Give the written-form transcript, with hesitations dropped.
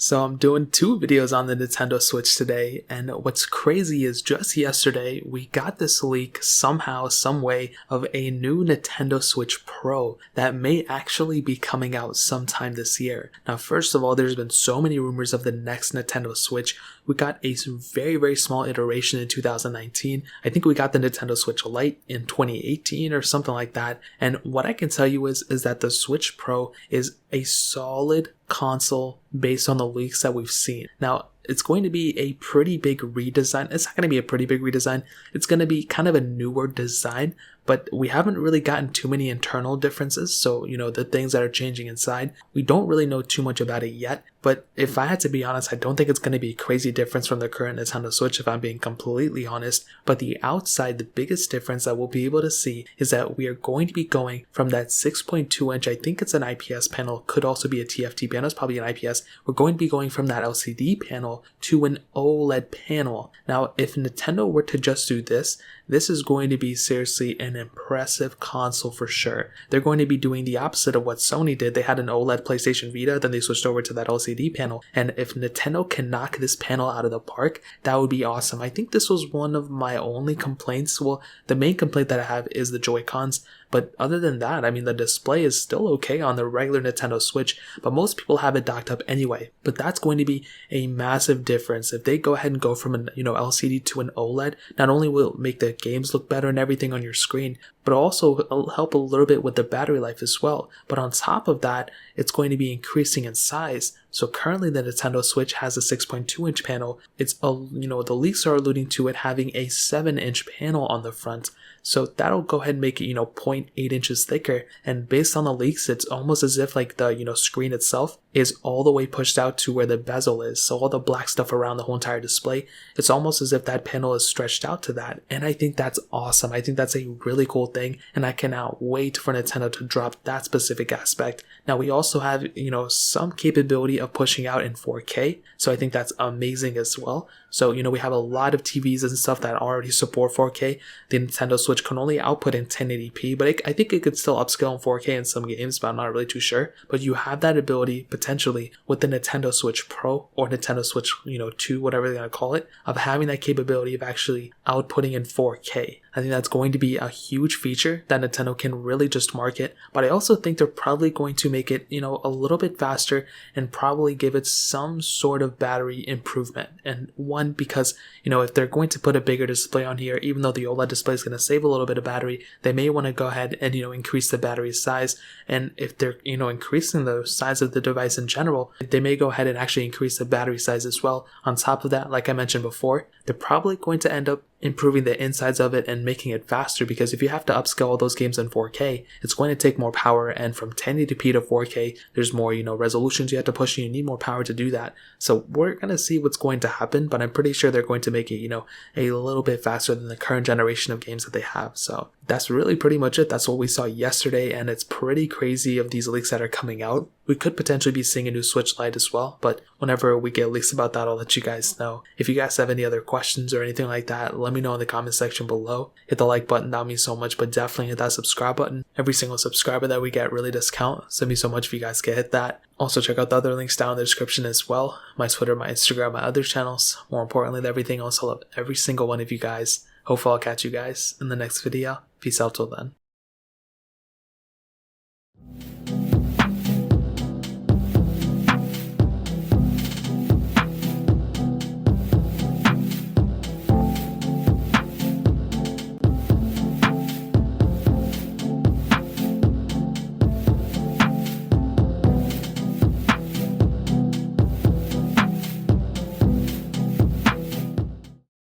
So I'm doing two videos on the Nintendo Switch today, and what's crazy is just yesterday we got this leak somehow, some way of a new Nintendo Switch Pro that may actually be coming out sometime this year. Now, first of all, there's been so many rumors of the next Nintendo Switch. We got a very small iteration in 2019. I think we got the Nintendo Switch Lite in 2018 or something like that. And what I can tell you is that the Switch Pro is a solid console based on the leaks that we've seen. Now, it's going to be a pretty big redesign. It's not going to be a pretty big redesign. It's going to be kind of a newer design, but we haven't really gotten too many internal differences. So, the things that are changing inside, we don't really know too much about it yet. But if I had to be honest, I don't think it's going to be a crazy difference from the current Nintendo Switch, if I'm being completely honest. But the outside, the biggest difference that we'll be able to see is that we are going to be going from that 6.2 inch, I think it's an IPS panel, could also be a TFT panel, it's probably an IPS. We're going to be going from that LCD panel to an OLED panel. Now, if Nintendo were to just do this is going to be seriously an impressive console for sure. They're going to be doing the opposite of what Sony did. They had an OLED PlayStation Vita, then they switched over to that LCD panel. And if Nintendo can knock this panel out of the park, that would be awesome. I think this was one of my only complaints. Well, the main complaint that I have is the Joy-Cons. But other than that, the display is still okay on the regular Nintendo Switch, but most people have it docked up anyway. But that's going to be a massive difference. If they go ahead and go from an LCD to an OLED, not only will it make the games look better and everything on your screen, but also it'll help a little bit with the battery life as well. But on top of that, it's going to be increasing in size. So currently the Nintendo Switch has a 6.2 inch panel. It's the leaks are alluding to it having a 7 inch panel on the front. So that'll go ahead and make it, 0.8 inches thicker. And based on the leaks, it's almost as if like the, screen itself is all the way pushed out to where the bezel is. So all the black stuff around the whole entire display, it's almost as if that panel is stretched out to that. And I think that's awesome. I think that's a really cool thing. And I cannot wait for Nintendo to drop that specific aspect. Now we also have, some capability of pushing out in 4K. So I think that's amazing as well. So, we have a lot of TVs and stuff that already support 4K. The Nintendo Switch can only output in 1080p, but I think it could still upscale in 4K in some games, but I'm not really too sure. But you have that ability potentially with the Nintendo Switch Pro or Nintendo Switch, 2, whatever they're going to call it, of having that capability of actually outputting in 4K. I think that's going to be a huge feature that Nintendo can really just market, but I also think they're probably going to make it, a little bit faster and probably give it some sort of battery improvement. And one, because, if they're going to put a bigger display on here, even though the OLED display is going to save a little bit of battery, they may want to go ahead and, increase the battery size. And if they're, increasing the size of the device in general, they may go ahead and actually increase the battery size as well. On top of that, like I mentioned before, they're probably going to end up improving the insides of it and making it faster, because if you have to upscale all those games in 4K, it's going to take more power, and from 1080p to 4K, there's more, resolutions you have to push, and you need more power to do that. So we're going to see what's going to happen, but I'm pretty sure they're going to make it, a little bit faster than the current generation of games that they have. So that's really pretty much it. That's what we saw yesterday, and it's pretty crazy of these leaks that are coming out. We could potentially be seeing a new Switch Lite as well, but whenever we get leaks about that, I'll let you guys know. If you guys have any other questions or anything like that, let me know in the comment section below. Hit the like button, that means so much, but definitely hit that subscribe button. Every single subscriber that we get really does count, so it'd be so much if you guys could hit that. Also check out the other links down in the description as well. My Twitter, my Instagram, my other channels. More importantly than everything else, I love every single one of you guys. Hopefully I'll catch you guys in the next video. Peace out till then.